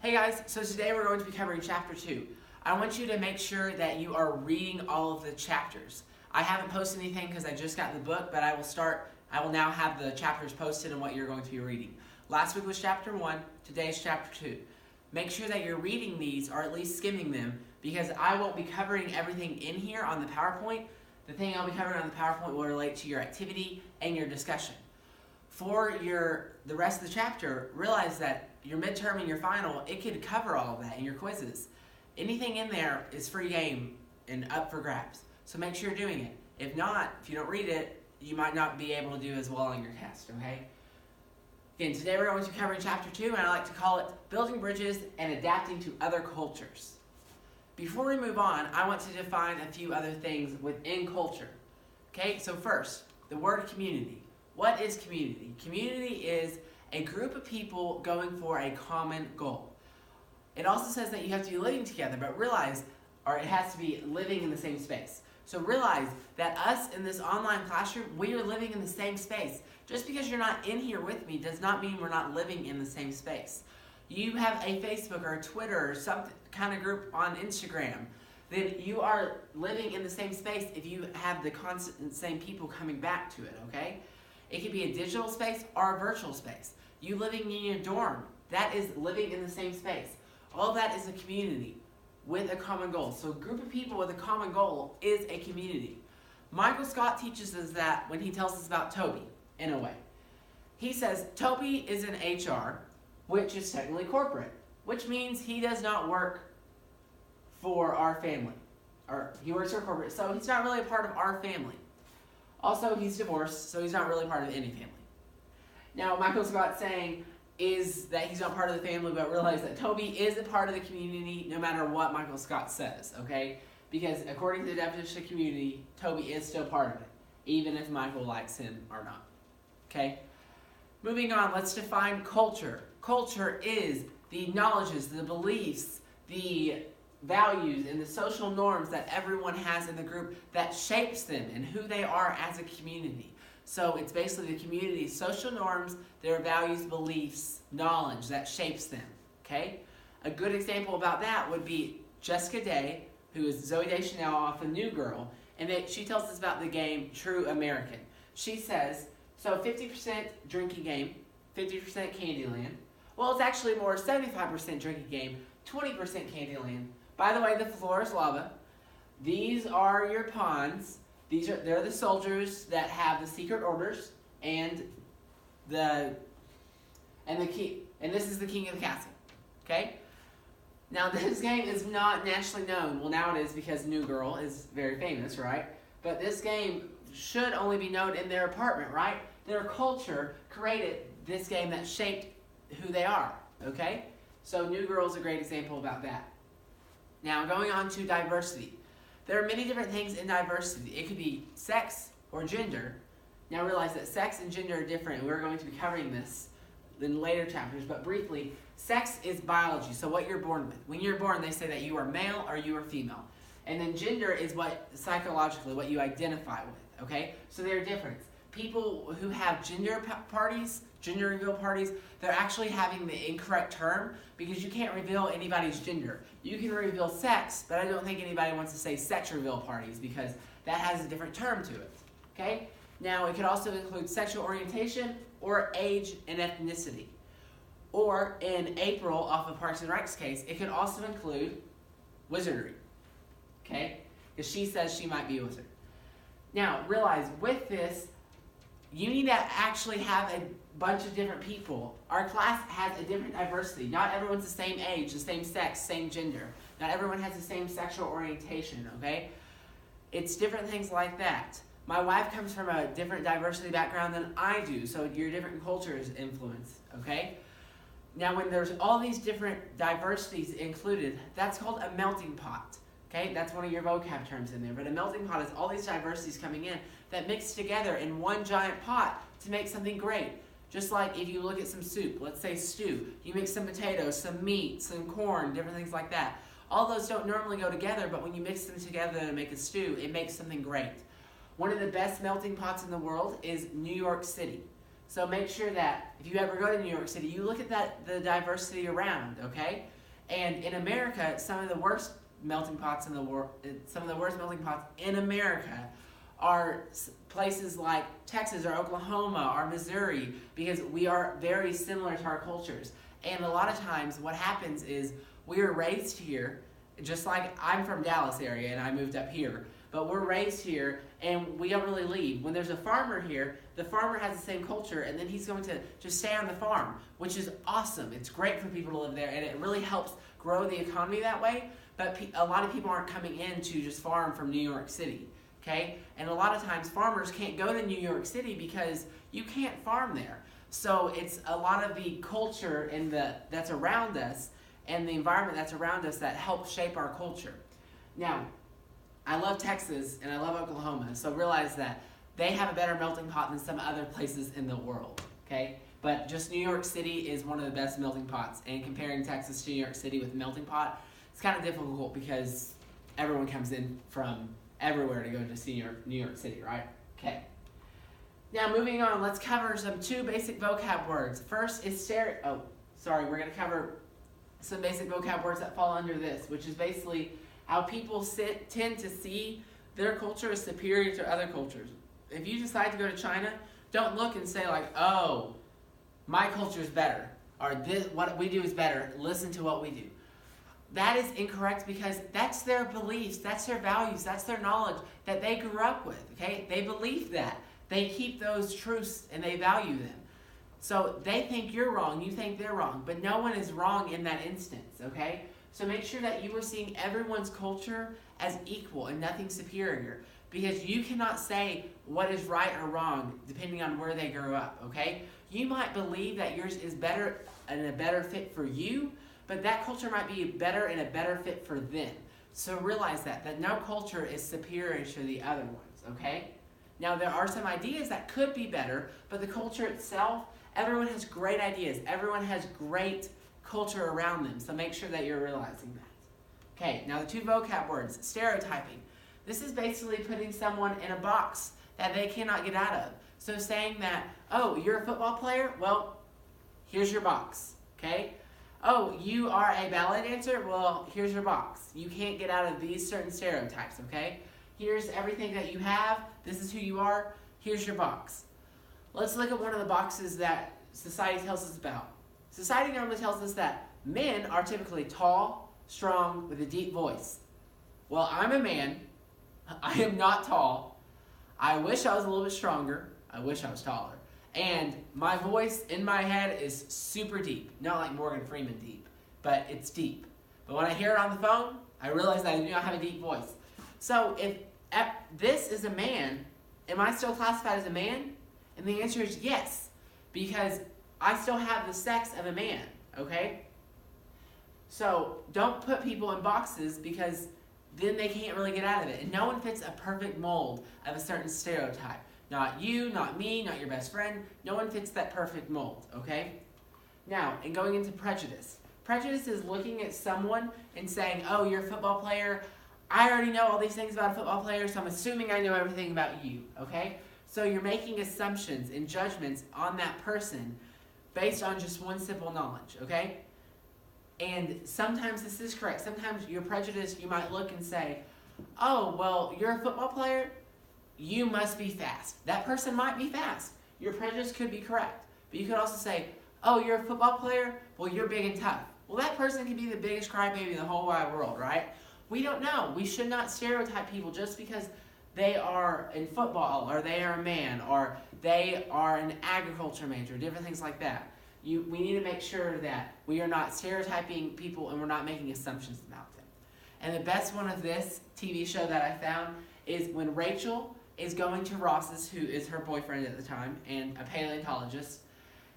Hey guys, so today we're going to be covering chapter 2. I want you to make sure that you are reading all of the chapters. I haven't posted anything because I just got the book, but I will now have the chapters posted and what you're going to be reading. Last week was chapter 1, today is chapter 2. Make sure that you're reading these or at least skimming them because I won't be covering everything in here on the PowerPoint. The thing I'll be covering on the PowerPoint will relate to your activity and your discussion. For the rest of the chapter, realize that your midterm and your final, it could cover all of that in your quizzes. Anything in there is free game and up for grabs. So make sure you're doing it. If not, if you don't read it, you might not be able to do as well on your test, okay? Again, today we're going to be covering chapter 2, and I like to call it Building Bridges and Adapting to Other Cultures. Before we move on, I want to define a few other things within culture. Okay, so first, the word community. What is community? Community is a group of people going for a common goal. It also says that you have to be living together, but realize, or it has to be living in the same space. So realize that us in this online classroom, we are living in the same space. Just because you're not in here with me does not mean we're not living in the same space. You have a Facebook or a Twitter or some kind of group on Instagram, then you are living in the same space if you have the constant same people coming back to it, okay? It could be a digital space or a virtual space. You living in your dorm, that is living in the same space. All of that is a community with a common goal. So a group of people with a common goal is a community. Michael Scott teaches us that when he tells us about Toby, in a way. He says, Toby is in HR, which is technically corporate, which means he does not work for our family. Or he works for corporate, so he's not really a part of our family. Also, he's divorced, so he's not really part of any family. Now, Michael Scott's saying is that he's not part of the family, but realize that Toby is a part of the community no matter what Michael Scott says, okay? Because according to the definition of community, Toby is still part of it, even if Michael likes him or not, okay? Moving on, let's define culture. Culture is the knowledges, the beliefs, the values, and the social norms that everyone has in the group that shapes them and who they are as a community. So it's basically the community's social norms, their values, beliefs, knowledge that shapes them, okay? A good example about that would be Jessica Day, who is Zooey Deschanel off of New Girl, and she tells us about the game True American. She says, so 50% drinking game, 50% Candyland. Well, it's actually more 75% drinking game, 20% Candyland. By the way, the floor is lava. These are your pawns. They're the soldiers that have the secret orders and the key. And this is the king of the castle. Okay? Now this game is not nationally known. Well, now it is because New Girl is very famous, right? But this game should only be known in their apartment, right? Their culture created this game that shaped who they are. Okay? So New Girl is a great example about that. Now, going on to diversity. There are many different things in diversity. It could be sex or gender. Now realize that sex and gender are different, and we're going to be covering this in later chapters, but briefly, sex is biology, so what you're born with. When you're born, they say that you are male or you are female. And then gender is what, psychologically, what you identify with, okay? So there are differences. People who have gender reveal parties, they're actually having the incorrect term because you can't reveal anybody's gender. You can reveal sex, but I don't think anybody wants to say sex reveal parties because that has a different term to it, okay? Now, it could also include sexual orientation or age and ethnicity. Or in April, off of Parks and Rec's case, it could also include wizardry, okay? Because she says she might be a wizard. Now, realize with this, you need to actually have a bunch of different people. Our class has a different diversity. Not everyone's the same age, the same sex, same gender. Not everyone has the same sexual orientation, okay? It's different things like that. My wife comes from a different diversity background than I do, so your different cultures influence, okay? Now, when there's all these different diversities included, that's called a melting pot. Okay, that's one of your vocab terms in there. But a melting pot is all these diversities coming in that mix together in one giant pot to make something great. Just like if you look at some soup, let's say stew. You mix some potatoes, some meat, some corn, different things like that. All those don't normally go together, but when you mix them together to make a stew, it makes something great. One of the best melting pots in the world is New York City. So make sure that if you ever go to New York City, you look at the diversity around, okay? And in America, some of the worst melting pots in the world, in America are places like Texas or Oklahoma or Missouri, because we are very similar to our cultures. And a lot of times what happens is we are raised here, just like I'm from Dallas area and I moved up here, but we're raised here and we don't really leave. When there's a farmer here, the farmer has the same culture, and then he's going to just stay on the farm, which is awesome. It's great for people to live there, and it really helps grow the economy that way. But a lot of people aren't coming in to just farm from New York City, okay? And a lot of times farmers can't go to New York City because you can't farm there. So it's a lot of the culture that's around us and the environment that's around us that helps shape our culture. Now, I love Texas and I love Oklahoma, so realize that they have a better melting pot than some other places in the world, okay? But just New York City is one of the best melting pots, and comparing Texas to New York City with melting pot, it's kind of difficult because everyone comes in from everywhere to go to see New York City, right? Okay. Now moving on, let's cover two basic vocab words. First is we're going to cover some basic vocab words that fall under this, which is basically how people tend to see their culture as superior to other cultures. If you decide to go to China, don't look and say like, oh, my culture is better, or this, what we do is better, listen to what we do. That is incorrect, because that's their beliefs, that's their values, that's their knowledge that they grew up with, okay? They believe that. They keep those truths and they value them. So they think you're wrong, you think they're wrong, but no one is wrong in that instance, okay? So make sure that you are seeing everyone's culture as equal and nothing superior, because you cannot say what is right or wrong depending on where they grew up, okay? You might believe that yours is better and a better fit for you, but that culture might be better and a better fit for them. So realize that no culture is superior to the other ones, okay? Now there are some ideas that could be better, but the culture itself, everyone has great ideas. Everyone has great culture around them, so make sure that you're realizing that. Okay, now the two vocab words, stereotyping. This is basically putting someone in a box that they cannot get out of. So saying that, oh, you're a football player? Well, here's your box, okay? Oh, you are a ballet dancer? Well, here's your box. You can't get out of these certain stereotypes, okay? Here's everything that you have. This is who you are. Here's your box. Let's look at one of the boxes that society tells us about. Society normally tells us that men are typically tall, strong, with a deep voice. Well, I'm a man. I am not tall. I wish I was a little bit stronger. I wish I was taller. And my voice in my head is super deep. Not like Morgan Freeman deep, but it's deep. But when I hear it on the phone, I realize that I do not have a deep voice. So if this is a man, am I still classified as a man? And the answer is yes, because I still have the sex of a man, okay? So don't put people in boxes, because then they can't really get out of it. And no one fits a perfect mold of a certain stereotype. Not you, not me, not your best friend. No one fits that perfect mold, okay? Now, and going into prejudice. Prejudice is looking at someone and saying, oh, you're a football player. I already know all these things about a football player, so I'm assuming I know everything about you, okay? So you're making assumptions and judgments on that person based on just one simple knowledge, okay? And sometimes this is correct. Sometimes your prejudice, you might look and say, oh, well, you're a football player, you must be fast. That person might be fast. Your prejudice could be correct. But you could also say, oh, you're a football player, well, you're big and tough. Well, that person could be the biggest crybaby in the whole wide world, right? We don't know. We should not stereotype people just because they are in football, or they are a man, or they are an agriculture major, different things like that. We need to make sure that we are not stereotyping people and we're not making assumptions about them. And the best one of this TV show that I found is when Rachel is going to Ross's, who is her boyfriend at the time, and a paleontologist,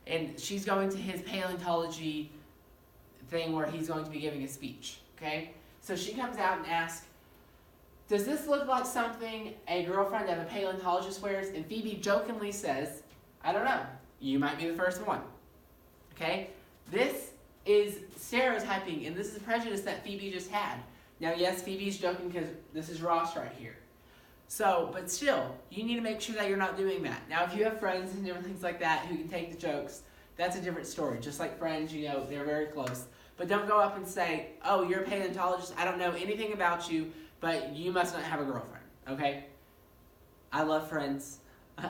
and she's going to his paleontology thing where he's going to be giving a speech, okay? So she comes out and asks, does this look like something a girlfriend of a paleontologist wears? And Phoebe jokingly says, I don't know. You might be the first one. Okay? This is stereotyping, and this is prejudice that Phoebe just had. Now, yes, Phoebe's joking because this is Ross right here. So, but still, you need to make sure that you're not doing that. Now, if you have friends and different things like that who can take the jokes, that's a different story. Just like friends, they're very close. But don't go up and say, oh, you're a paleontologist, I don't know anything about you, but you must not have a girlfriend, okay? I love Friends.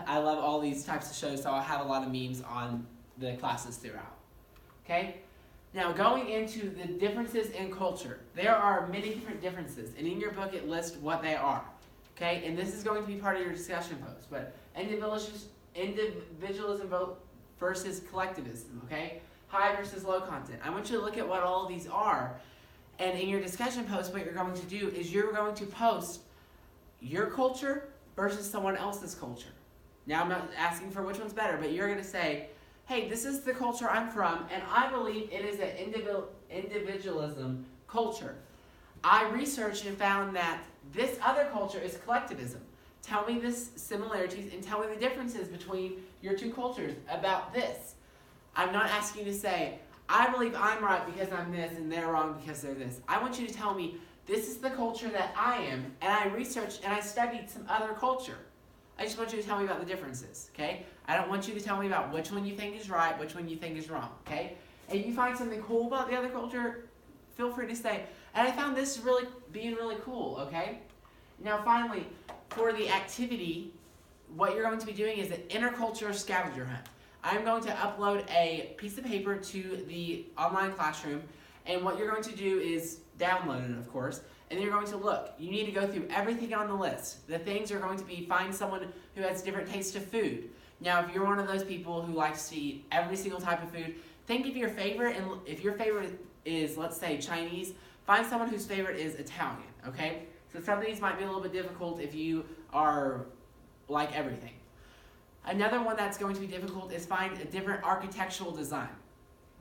I love all these types of shows, so I'll have a lot of memes on the classes throughout, okay? Now, going into the differences in culture, there are many different differences, and in your book it lists what they are, okay? And this is going to be part of your discussion post, but individualism versus collectivism, okay? High versus low content. I want you to look at what all of these are, and in your discussion post, what you're going to do is you're going to post your culture versus someone else's culture. Now, I'm not asking for which one's better, but you're going to say, hey, this is the culture I'm from, and I believe it is an individualism culture. I researched and found that this other culture is collectivism. Tell me the similarities and tell me the differences between your two cultures about this. I'm not asking you to say, I believe I'm right because I'm this and they're wrong because they're this. I want you to tell me, this is the culture that I am, and I researched and I studied some other culture. I just want you to tell me about the differences, okay? I don't want you to tell me about which one you think is right, which one you think is wrong, okay? And if you find something cool about the other culture, feel free to say, and I found this being really cool, okay? Now finally, for the activity, what you're going to be doing is an intercultural scavenger hunt. I'm going to upload a piece of paper to the online classroom, and what you're going to do is download it, of course, and then you're going to look. You need to go through everything on the list. The things are going to be find someone who has different tastes of food. Now, if you're one of those people who likes to eat every single type of food, think of your favorite, and if your favorite is, let's say, Chinese, find someone whose favorite is Italian, okay? So some of these might be a little bit difficult if you are like everything. Another one that's going to be difficult is find a different architectural design.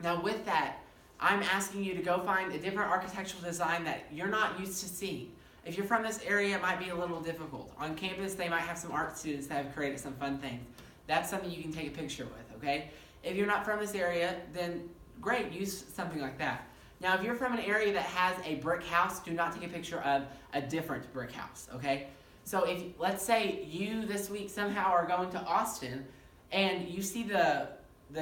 Now with that, I'm asking you to go find a different architectural design that you're not used to seeing. If you're from this area, it might be a little difficult. On campus, they might have some art students that have created some fun things. That's something you can take a picture with, okay? If you're not from this area, then great, use something like that. Now, if you're from an area that has a brick house, do not take a picture of a different brick house, okay? So if, let's say you this week somehow are going to Austin and you see the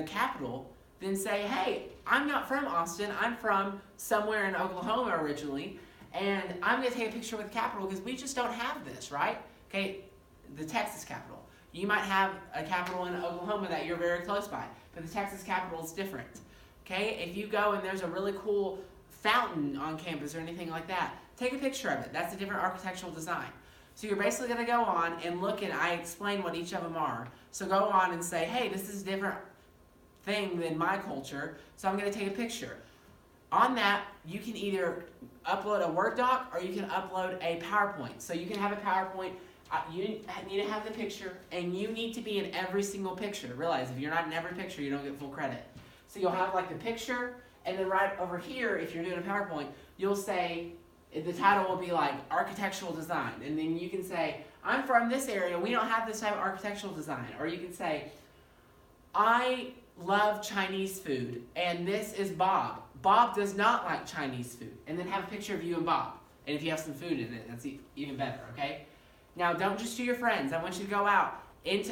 Capitol, then say, hey, I'm not from Austin, I'm from somewhere in Oklahoma originally, and I'm going to take a picture with the Capitol because we just don't have this, right? Okay, the Texas Capitol. You might have a Capitol in Oklahoma that you're very close by, but the Texas Capitol is different. Okay, if you go and there's a really cool fountain on campus or anything like that, take a picture of it. That's a different architectural design. So you're basically going to go on and look, and I explain what each of them are. So go on and say, hey, this is a different thing than my culture, so I'm going to take a picture. On that, you can either upload a Word doc or you can upload a PowerPoint. So you can have a PowerPoint, you need to have the picture, and you need to be in every single picture. Realize if you're not in every picture, you don't get full credit. So you'll have like the picture, and then right over here, if you're doing a PowerPoint, you'll say, the title will be like architectural design, and then you can say, I'm from this area, we don't have this type of architectural design. Or you can say, I love Chinese food, and this is Bob. Bob does not like Chinese food. And then have a picture of you and Bob. And if you have some food in it, that's even better, okay? Now, don't just do your friends. I want you to go out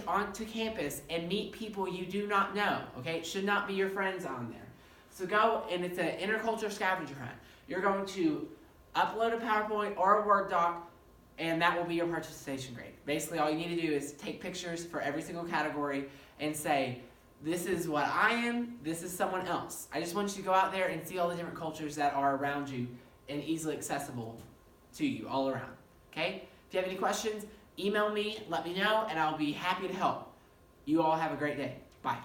onto campus and meet people you do not know, okay? It should not be your friends on there. So go, and it's an intercultural scavenger hunt. You're going to upload a PowerPoint or a Word doc, and that will be your participation grade. Basically, all you need to do is take pictures for every single category and say, this is what I am, this is someone else. I just want you to go out there and see all the different cultures that are around you and easily accessible to you all around, okay? If you have any questions, email me, let me know, and I'll be happy to help. You all have a great day. Bye.